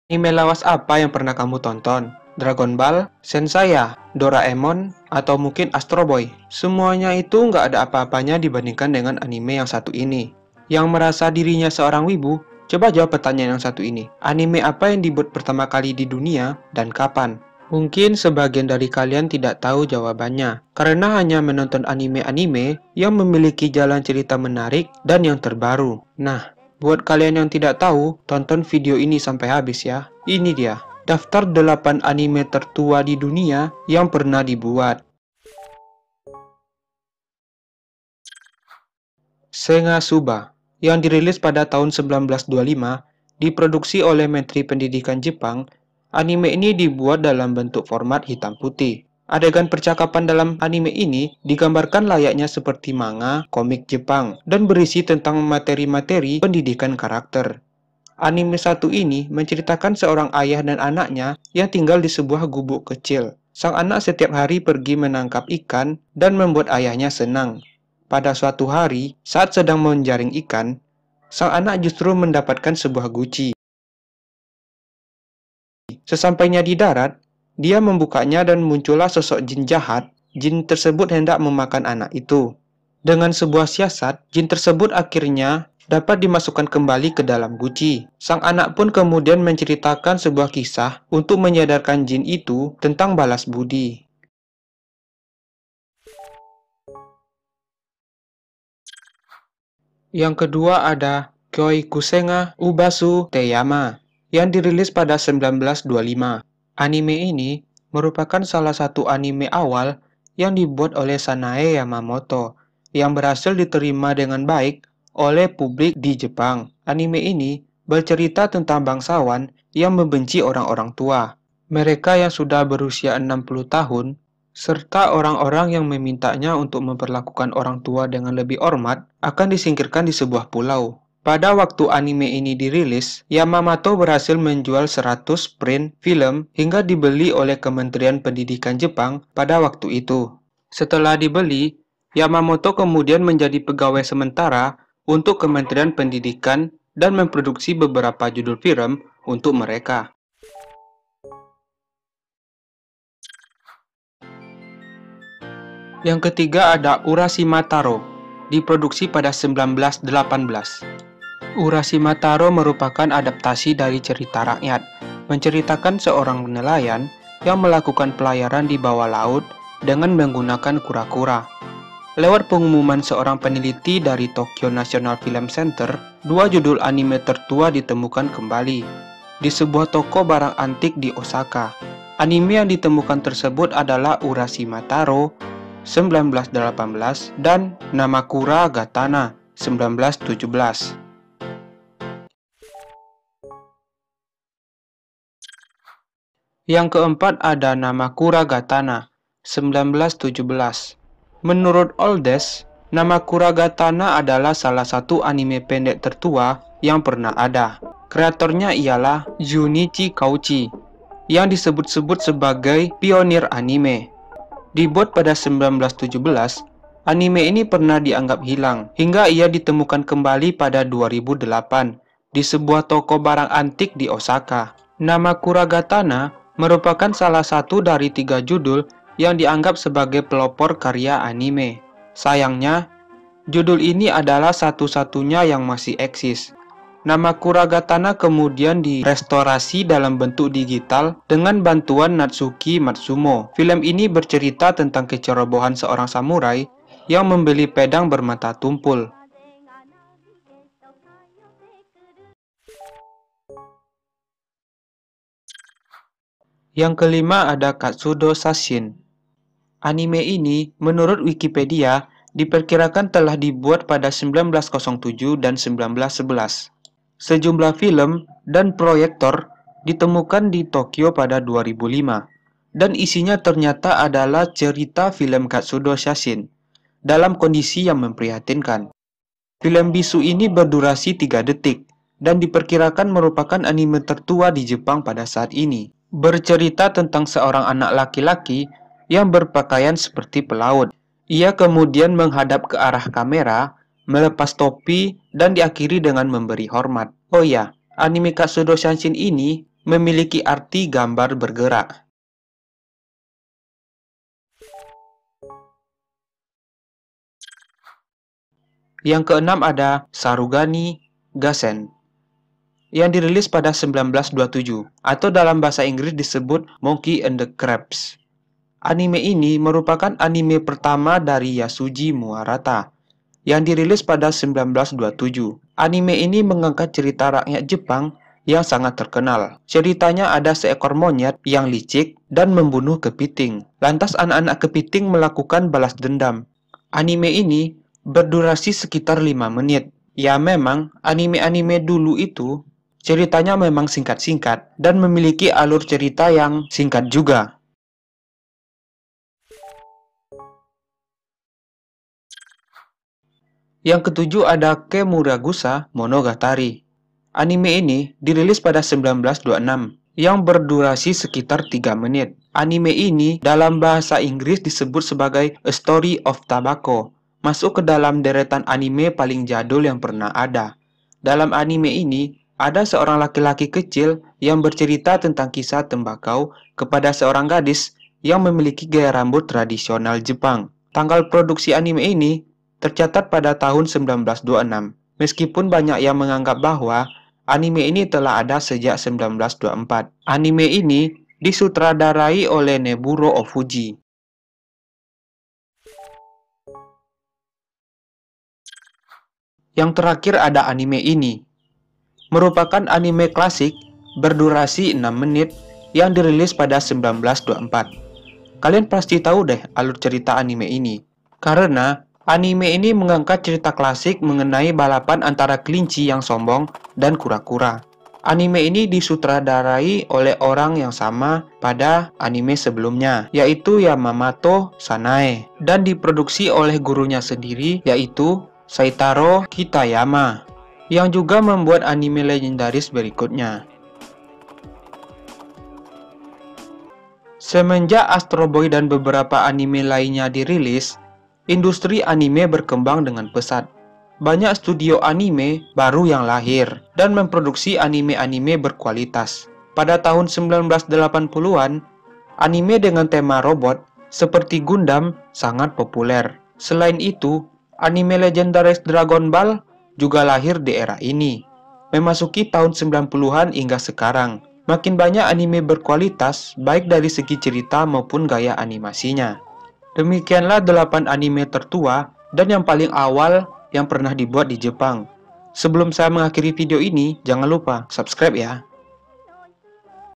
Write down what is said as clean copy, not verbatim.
Anime lawas apa yang pernah kamu tonton? Dragon Ball, Senseiya, Doraemon, atau mungkin Astro Boy? Semuanya itu nggak ada apa-apanya dibandingkan dengan anime yang satu ini. Yang merasa dirinya seorang wibu, coba jawab pertanyaan yang satu ini. Anime apa yang dibuat pertama kali di dunia dan kapan? Mungkin sebagian dari kalian tidak tahu jawabannya, karena hanya menonton anime-anime yang memiliki jalan cerita menarik dan yang terbaru. Nah, buat kalian yang tidak tahu, tonton video ini sampai habis ya. Ini dia, daftar 8 anime tertua di dunia yang pernah dibuat. Senga Suba, yang dirilis pada tahun 1925, diproduksi oleh Menteri Pendidikan Jepang. Anime ini dibuat dalam bentuk format hitam putih. Adegan percakapan dalam anime ini digambarkan layaknya seperti manga, komik Jepang, dan berisi tentang materi-materi pendidikan karakter. Anime satu ini menceritakan seorang ayah dan anaknya yang tinggal di sebuah gubuk kecil. Sang anak setiap hari pergi menangkap ikan dan membuat ayahnya senang. Pada suatu hari, saat sedang menjaring ikan, sang anak justru mendapatkan sebuah guci. Sesampainya di darat, dia membukanya dan muncullah sosok jin jahat. Jin tersebut hendak memakan anak itu. Dengan sebuah siasat, jin tersebut akhirnya dapat dimasukkan kembali ke dalam guci. Sang anak pun kemudian menceritakan sebuah kisah untuk menyadarkan jin itu tentang balas budi. Yang kedua ada Kyoikusenga Ubasu Teyama yang dirilis pada 1925. Anime ini merupakan salah satu anime awal yang dibuat oleh Sanae Yamamoto yang berhasil diterima dengan baik oleh publik di Jepang. Anime ini bercerita tentang bangsawan yang membenci orang-orang tua. Mereka yang sudah berusia 60 tahun serta orang-orang yang memintanya untuk memperlakukan orang tua dengan lebih hormat akan disingkirkan di sebuah pulau. Pada waktu anime ini dirilis, Yamamoto berhasil menjual 100 print film hingga dibeli oleh Kementerian Pendidikan Jepang pada waktu itu. Setelah dibeli, Yamamoto kemudian menjadi pegawai sementara untuk Kementerian Pendidikan dan memproduksi beberapa judul film untuk mereka. Yang ketiga ada Urashima Taro, diproduksi pada 1918. Urashima Taro merupakan adaptasi dari cerita rakyat, menceritakan seorang nelayan yang melakukan pelayaran di bawah laut dengan menggunakan kura-kura. Lewat pengumuman seorang peneliti dari Tokyo National Film Center, 2 judul anime tertua ditemukan kembali di sebuah toko barang antik di Osaka. Anime yang ditemukan tersebut adalah Urashima Taro 1918 dan Namakura Gatana 1917. Yang keempat ada Namakura Gatana 1917. Menurut Oldes, Namakura Gatana adalah salah satu anime pendek tertua yang pernah ada. Kreatornya ialah Junichi Kauchi, yang disebut-sebut sebagai pionir anime. Dibuat pada 1917, anime ini pernah dianggap hilang, hingga ia ditemukan kembali pada 2008 di sebuah toko barang antik di Osaka. Namakura Gatana merupakan salah satu dari 3 judul yang dianggap sebagai pelopor karya anime. Sayangnya, judul ini adalah satu-satunya yang masih eksis. Namakura Gatana kemudian direstorasi dalam bentuk digital dengan bantuan Natsuki Matsumo. Film ini bercerita tentang kecerobohan seorang samurai yang membeli pedang bermata tumpul. Yang kelima ada Katsudo Sashin. Anime ini, menurut Wikipedia, diperkirakan telah dibuat pada 1907 dan 1911. Sejumlah film dan proyektor ditemukan di Tokyo pada 2005, dan isinya ternyata adalah cerita film Katsudo Sashin dalam kondisi yang memprihatinkan. Film bisu ini berdurasi 3 detik, dan diperkirakan merupakan anime tertua di Jepang pada saat ini. Bercerita tentang seorang anak laki-laki yang berpakaian seperti pelaut. Ia kemudian menghadap ke arah kamera, melepas topi, dan diakhiri dengan memberi hormat. Oh ya, anime Katsudo Sashin ini memiliki arti gambar bergerak. Yang keenam ada Sarugani Gassen, yang dirilis pada 1927, atau dalam bahasa Inggris disebut Monkey and the Crabs. Anime ini merupakan anime pertama dari Yasuji Murata, yang dirilis pada 1927. Anime ini mengangkat cerita rakyat Jepang yang sangat terkenal. Ceritanya ada seekor monyet yang licik dan membunuh kepiting. Lantas anak-anak kepiting melakukan balas dendam. Anime ini berdurasi sekitar 5 menit. Ya memang, anime-anime dulu itu ceritanya memang singkat-singkat dan memiliki alur cerita yang singkat juga. Yang ketujuh ada Kemuragusa Monogatari. Anime ini dirilis pada 1926 yang berdurasi sekitar 3 menit. Anime ini dalam bahasa Inggris disebut sebagai A Story of Tobacco, masuk ke dalam deretan anime paling jadul yang pernah ada. Dalam anime ini, ada seorang laki-laki kecil yang bercerita tentang kisah tembakau kepada seorang gadis yang memiliki gaya rambut tradisional Jepang. Tanggal produksi anime ini tercatat pada tahun 1926, meskipun banyak yang menganggap bahwa anime ini telah ada sejak 1924. Anime ini disutradarai oleh Neburo Ofuji. Yang terakhir ada anime ini. Merupakan anime klasik berdurasi 6 menit yang dirilis pada 1924. Kalian pasti tahu deh alur cerita anime ini, karena anime ini mengangkat cerita klasik mengenai balapan antara kelinci yang sombong dan kura-kura. Anime ini disutradarai oleh orang yang sama pada anime sebelumnya, yaitu Yamamoto Sanae, dan diproduksi oleh gurunya sendiri, yaitu Saitaro Kitayama, yang juga membuat anime legendaris berikutnya. Semenjak Astro Boy dan beberapa anime lainnya dirilis, industri anime berkembang dengan pesat. Banyak studio anime baru yang lahir dan memproduksi anime-anime berkualitas. Pada tahun 1980-an, anime dengan tema robot seperti Gundam sangat populer. Selain itu, anime legendaris Dragon Ball juga lahir di era ini. Memasuki tahun 90-an hingga sekarang, makin banyak anime berkualitas baik dari segi cerita maupun gaya animasinya. Demikianlah 8 anime tertua dan yang paling awal yang pernah dibuat di Jepang. Sebelum saya mengakhiri video ini, jangan lupa subscribe ya.